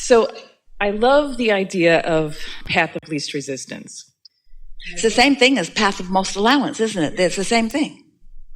So I love the idea of path of least resistance. It's the same thing as path of most allowance, isn't it? It's the same thing.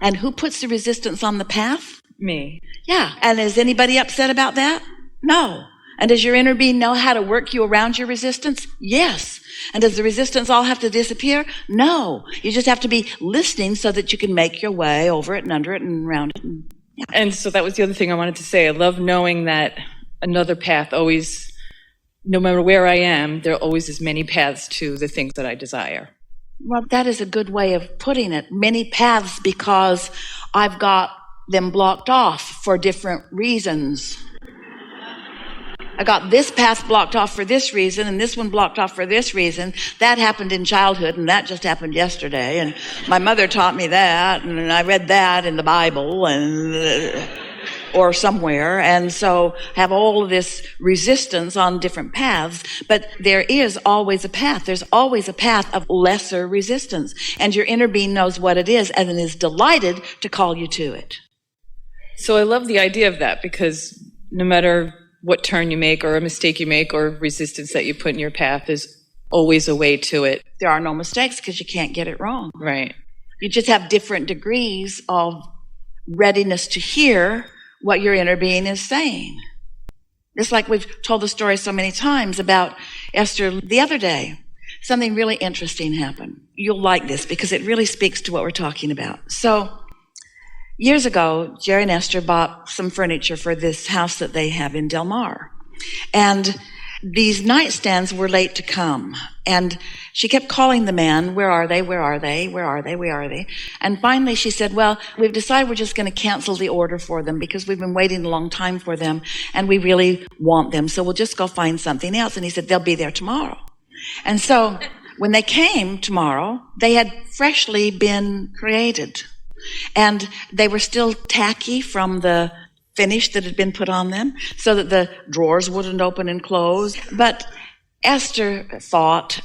And who puts the resistance on the path? Me. Yeah. And is anybody upset about that? No. And does your inner being know how to work you around your resistance? Yes. And does the resistance all have to disappear? No. You just have to be listening so that you can make your way over it and under it and around it. And so that was the other thing I wanted to say. I love knowing that another path always, no matter where I am, there always is many paths to the things that I desire. Well, that is a good way of putting it. Many paths because I've got them blocked off for different reasons. I got this path blocked off for this reason and this one blocked off for this reason. That happened in childhood and that just happened yesterday. And my mother taught me that and I read that in the Bible and or somewhere. And so have all of this resistance on different paths. But there is always a path. There's always a path of lesser resistance. And your inner being knows what it is and is delighted to call you to it. So I love the idea of that because no matter what turn you make or a mistake you make or resistance that you put in your path, is always a way to it. There are no mistakes because you can't get it wrong. Right. You just have different degrees of readiness to hear what your inner being is saying. Just like we've told the story so many times about Esther the other day. Something really interesting happened. You'll like this because it really speaks to what we're talking about. So, years ago, Jerry and Esther bought some furniture for this house that they have in Del Mar. And these nightstands were late to come. And she kept calling the man, where are they, where are they, where are they, where are they? And finally she said, well, we've decided we're just going to cancel the order for them because we've been waiting a long time for them and we really want them. So we'll just go find something else. And he said, they'll be there tomorrow. And so when they came tomorrow, they had freshly been created. And they were still tacky from the finish that had been put on them so that the drawers wouldn't open and close. But Esther thought,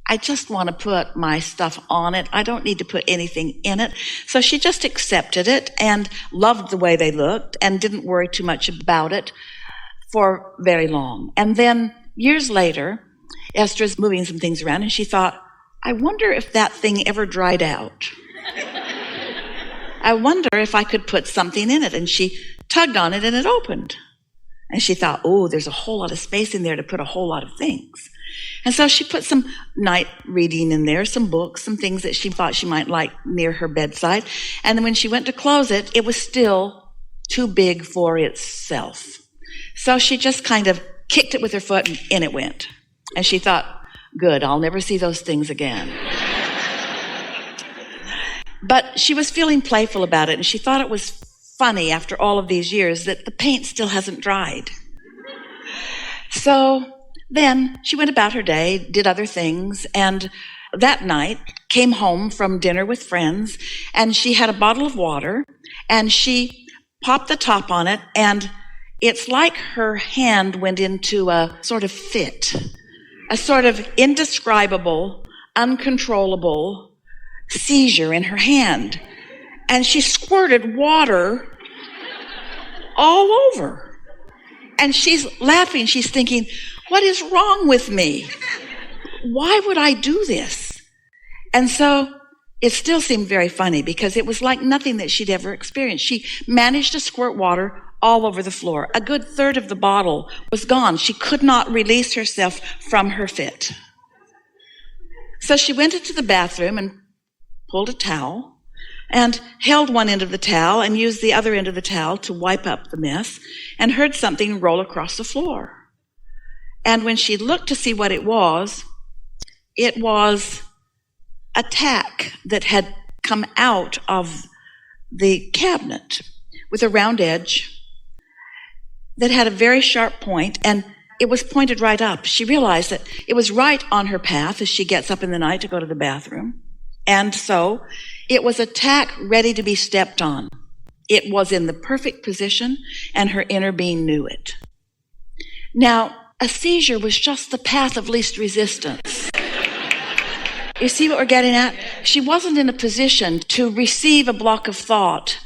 I just want to put my stuff on it. I don't need to put anything in it. So she just accepted it and loved the way they looked and didn't worry too much about it for very long. And then years later, Esther's moving some things around and she thought, I wonder if that thing ever dried out. I wonder if I could put something in it. And she tugged on it and it opened. And she thought, oh, there's a whole lot of space in there to put a whole lot of things. And so she put some night reading in there, some books, some things that she thought she might like near her bedside. And then when she went to close it, it was still too big for itself. So she just kind of kicked it with her foot and in it went. And she thought, good, I'll never see those things again. But she was feeling playful about it, and she thought it was funny after all of these years that the paint still hasn't dried. So then she went about her day, did other things, and that night came home from dinner with friends, and she had a bottle of water, and she popped the top on it, and it's like her hand went into a sort of fit, a sort of indescribable, uncontrollable seizure in her hand. And she squirted water all over. And she's laughing. She's thinking, what is wrong with me? Why would I do this? And so it still seemed very funny because it was like nothing that she'd ever experienced. She managed to squirt water all over the floor. A good third of the bottle was gone. She could not release herself from her fit. So she went into the bathroom and pulled a towel and held one end of the towel and used the other end of the towel to wipe up the mess and heard something roll across the floor. And when she looked to see what it was a tack that had come out of the cabinet with a round edge that had a very sharp point, and it was pointed right up. She realized that it was right on her path as she gets up in the night to go to the bathroom. And so it was a tack ready to be stepped on. It was in the perfect position, and her inner being knew it. Now, a seizure was just the path of least resistance. You see what we're getting at? She wasn't in a position to receive a block of thought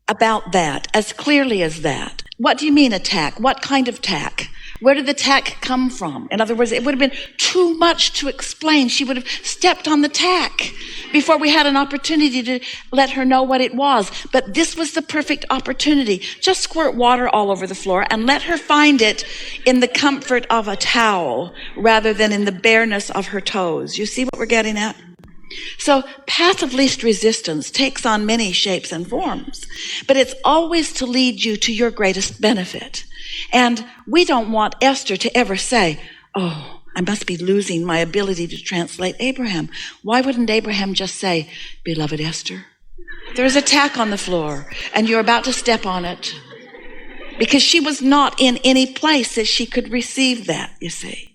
about that as clearly as that. What do you mean attack? What kind of tack? Where did the tack come from? In other words, it would have been too much to explain. She would have stepped on the tack before we had an opportunity to let her know what it was. But this was the perfect opportunity. Just squirt water all over the floor and let her find it in the comfort of a towel rather than in the bareness of her toes. You see what we're getting at? So path of least resistance takes on many shapes and forms, but it's always to lead you to your greatest benefit. And we don't want Esther to ever say, oh, I must be losing my ability to translate Abraham. Why wouldn't Abraham just say, beloved Esther, there's a tack on the floor and you're about to step on it? Because she was not in any place that she could receive that, you see.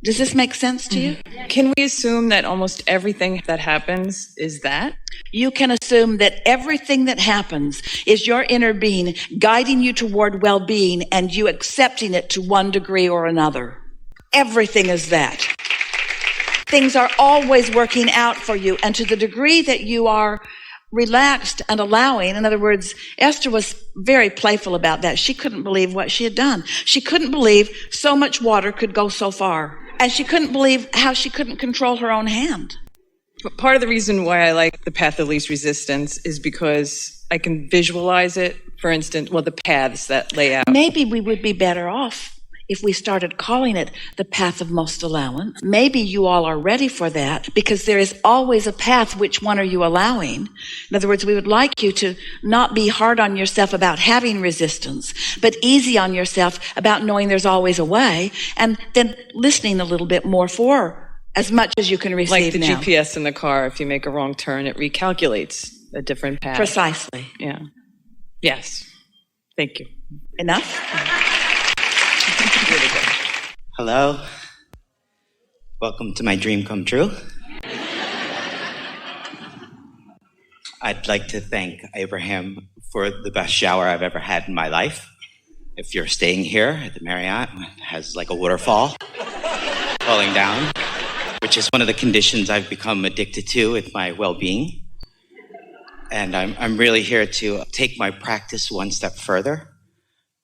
Does this make sense to you? Can we assume that almost everything that happens is that? You can assume that everything that happens is your inner being guiding you toward well-being and you accepting it to one degree or another. Everything is that. Things are always working out for you, and to the degree that you are relaxed and allowing. In other words, Esther was very playful about that. She couldn't believe what she had done. She couldn't believe so much water could go so far. And she couldn't believe how she couldn't control her own hand. But part of the reason why I like the path of least resistance is because I can visualize it. For instance, well, the paths that lay out. Maybe we would be better off if we started calling it the path of most allowance. Maybe you all are ready for that, because there is always a path. Which one are you allowing? In other words, we would like you to not be hard on yourself about having resistance, but easy on yourself about knowing there's always a way, and then listening a little bit more for as much as you can receive like the now. GPS in the car, if you make a wrong turn, it recalculates a different path. Precisely. Yeah. Yes. Thank you. Enough? Hello. Welcome to my dream come true. I'd like to thank Abraham for the best shower I've ever had in my life. If you're staying here at the Marriott, it has like a waterfall falling down, which is one of the conditions I've become addicted to with my well-being. And I'm really here to take my practice one step further.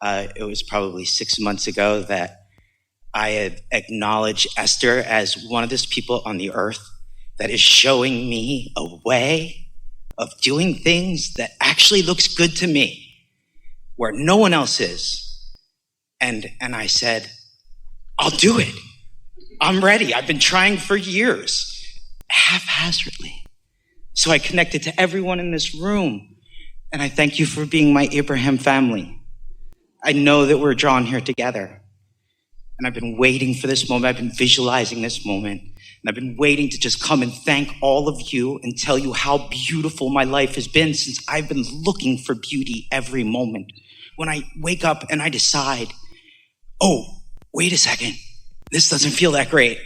It was probably 6 months ago that I had acknowledged Esther as one of those people on the earth that is showing me a way of doing things that actually looks good to me, where no one else is. And I said, I'll do it. I'm ready. I've been trying for years, haphazardly. So I connected to everyone in this room, and I thank you for being my Abraham family. I know that we're drawn here together. And I've been waiting for this moment. I've been visualizing this moment. And I've been waiting to just come and thank all of you and tell you how beautiful my life has been, since I've been looking for beauty every moment. When I wake up and I decide, oh, wait a second, this doesn't feel that great.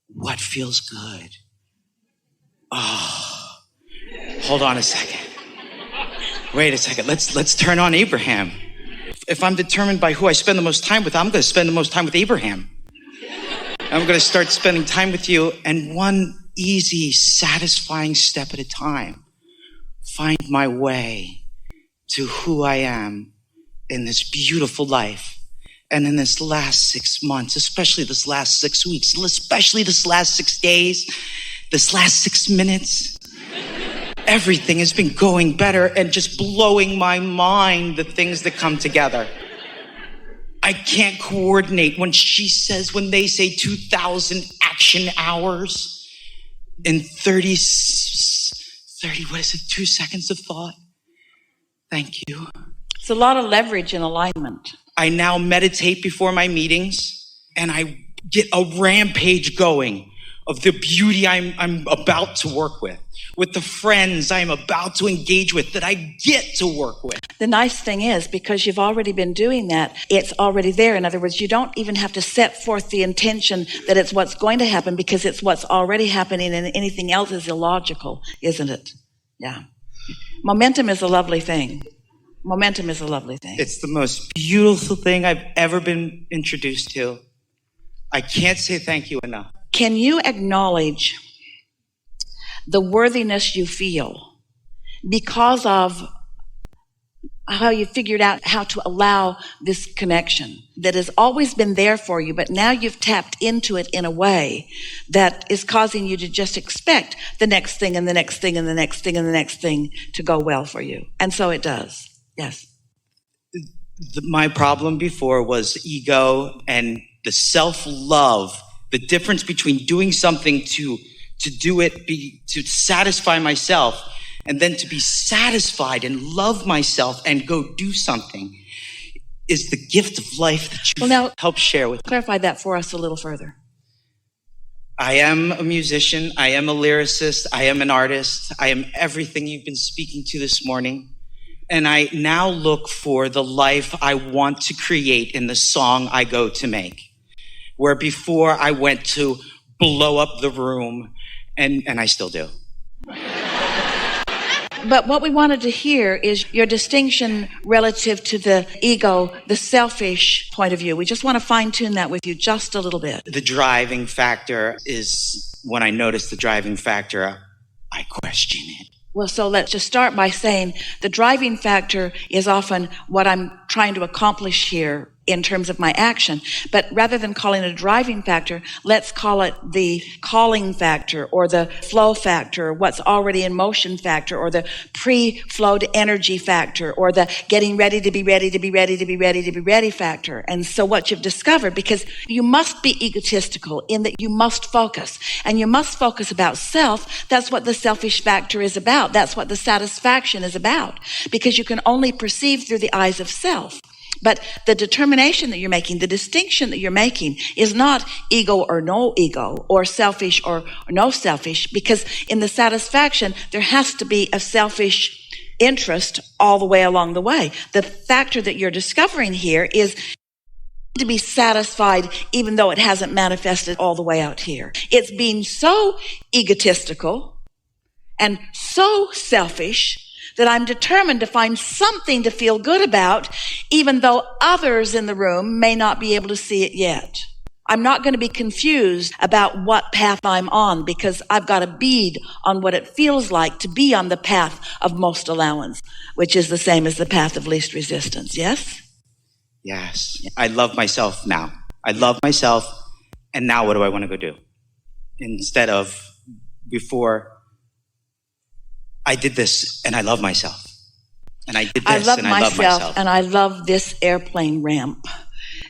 What feels good? Oh, hold on a second. Wait a second, let's turn on Abraham. If I'm determined by who I spend the most time with, I'm going to spend the most time with Abraham. I'm going to start spending time with you, and one easy, satisfying step at a time, find my way to who I am in this beautiful life. And in this last 6 months, especially this last 6 weeks, especially this last 6 days, this last 6 minutes, everything has been going better and just blowing my mind, the things that come together. I can't coordinate when they say 2,000 action hours in 30, what is it, 2 seconds of thought? Thank you. It's a lot of leverage in alignment. I now meditate before my meetings, and I get a rampage going of the beauty I'm about to work with the friends I'm about to engage with, that I get to work with. The nice thing is, because you've already been doing that, it's already there. In other words, you don't even have to set forth the intention that it's what's going to happen, because it's what's already happening, and anything else is illogical, isn't it? Yeah. Momentum is a lovely thing. Momentum is a lovely thing. It's the most beautiful thing I've ever been introduced to. I can't say thank you enough. Can you acknowledge the worthiness you feel because of how you figured out how to allow this connection that has always been there for you, but now you've tapped into it in a way that is causing you to just expect the next thing and the next thing and the next thing and the next thing to go well for you. And so it does. Yes. My problem before was ego and the self-love, the difference between doing something to do it, to satisfy myself, and then to be satisfied and love myself and go do something is the gift of life that you help share with me. Clarify that for us a little further. I am a musician. I am a lyricist. I am an artist. I am everything you've been speaking to this morning. And I now look for the life I want to create in the song I go to make. Where before I went to blow up the room, and I still do. But what we wanted to hear is your distinction relative to the ego, the selfish point of view. We just want to fine-tune that with you just a little bit. The driving factor is, when I notice the driving factor, I question it. Well, so let's just start by saying the driving factor is often what I'm trying to accomplish here in terms of my action. But rather than calling it a driving factor, let's call it the calling factor or the flow factor, or what's already in motion factor, or the pre-flowed energy factor, or the getting ready to be ready to be ready to be ready to be ready factor. And so what you've discovered, because you must be egotistical in that you must focus, and you must focus about self. That's what the selfish factor is about. That's what the satisfaction is about, because you can only perceive through the eyes of self. But the determination that you're making, the distinction that you're making is not ego or no ego, or selfish or no selfish, because in the satisfaction, there has to be a selfish interest all the way along the way. The factor that you're discovering here is to be satisfied even though it hasn't manifested all the way out here. It's being so egotistical and so selfish that I'm determined to find something to feel good about, even though others in the room may not be able to see it yet. I'm not going to be confused about what path I'm on, because I've got a bead on what it feels like to be on the path of most allowance, which is the same as the path of least resistance. Yes? Yes. I love myself now. I love myself, and now what do I want to go do? Instead of before, I did this and I love myself. And I did this and I love myself. And I love this airplane ramp.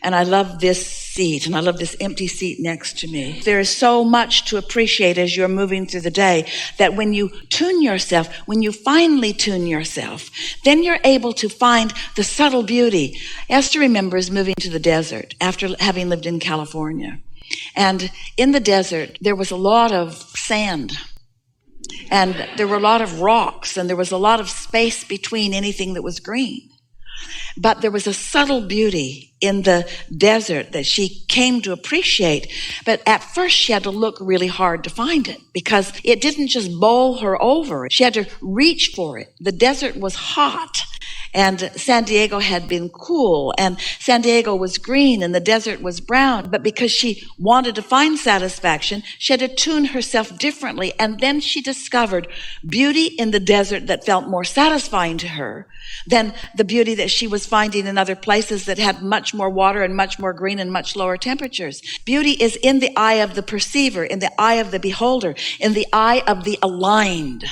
And I love this seat. And I love this empty seat next to me. There is so much to appreciate as you're moving through the day, that when you tune yourself, when you finally tune yourself, then you're able to find the subtle beauty. Esther remembers moving to the desert after having lived in California. And in the desert, there was a lot of sand. And there were a lot of rocks, and there was a lot of space between anything that was green. But there was a subtle beauty in the desert that she came to appreciate. But at first she had to look really hard to find it, because it didn't just bowl her over. She had to reach for it. The desert was hot, and San Diego had been cool, and San Diego was green, and the desert was brown. But because she wanted to find satisfaction, she had to tune herself differently. And then she discovered beauty in the desert that felt more satisfying to her than the beauty that she was finding in other places that had much more water and much more green and much lower temperatures. Beauty is in the eye of the perceiver, in the eye of the beholder, in the eye of the aligned,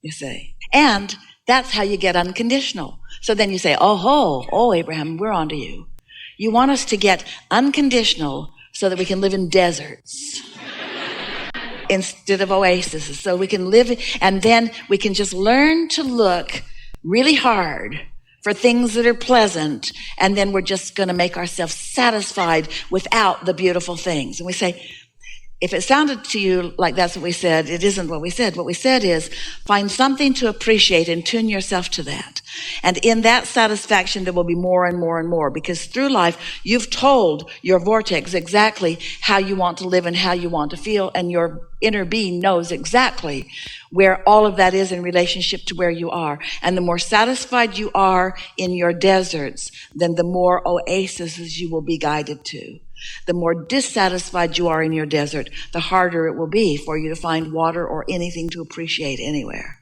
you see. And that's how you get unconditional. So then you say, oh, Abraham, we're on to you. You want us to get unconditional so that we can live in deserts instead of oases. So we can live, and then we can just learn to look really hard for things that are pleasant, and then we're just going to make ourselves satisfied without the beautiful things. And we say, if it sounded to you like that's what we said, it isn't what we said. What we said is, find something to appreciate and tune yourself to that. And in that satisfaction, there will be more and more and more, because through life, you've told your vortex exactly how you want to live and how you want to feel, and your inner being knows exactly where all of that is in relationship to where you are. And the more satisfied you are in your deserts, then the more oases you will be guided to. The more dissatisfied you are in your desert, the harder it will be for you to find water or anything to appreciate anywhere.